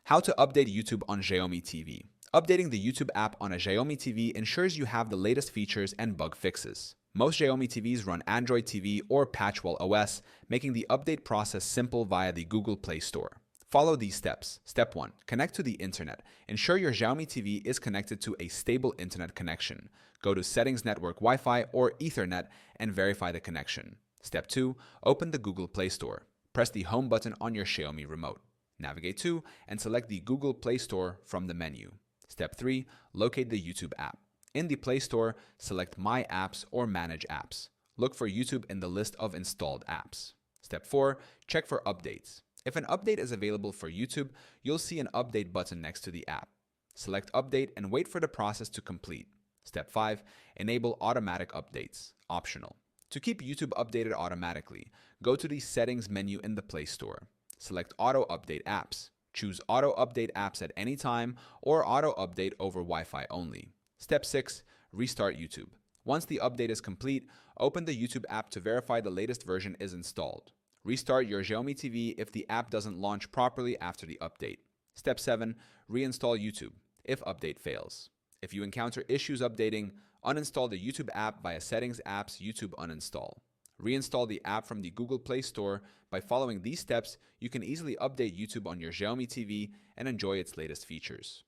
How to update YouTube on Xiaomi TV. Updating the YouTube app on a Xiaomi TV ensures you have the latest features and bug fixes. Most Xiaomi TVs run Android TV or Patchwell OS, making the update process simple via the Google Play Store. Follow these steps. Step 1. Connect to the internet. Ensure your Xiaomi TV is connected to a stable internet connection. Go to Settings Network Wi-Fi or Ethernet and verify the connection. Step 2. Open the Google Play Store. Press the Home button on your Xiaomi remote. Navigate to and select the Google Play Store from the menu. Step 3. Locate the YouTube app. In the Play Store, select My Apps or Manage Apps. Look for YouTube in the list of installed apps. Step 4. Check for updates. If an update is available for YouTube, you'll see an update button next to the app. Select Update and wait for the process to complete. Step 5. Enable automatic updates. Optional. To keep YouTube updated automatically, go to the Settings menu in the Play Store. Select Auto Update Apps. Choose Auto Update Apps at any time or Auto Update over Wi-Fi only. Step 6. Restart YouTube. Once the update is complete, open the YouTube app to verify the latest version is installed. Restart your Xiaomi TV if the app doesn't launch properly after the update. Step 7. Reinstall YouTube if update fails. If you encounter issues updating, uninstall the YouTube app via Settings Apps YouTube Uninstall. Reinstall the app from the Google Play Store. By following these steps, you can easily update YouTube on your Xiaomi TV and enjoy its latest features.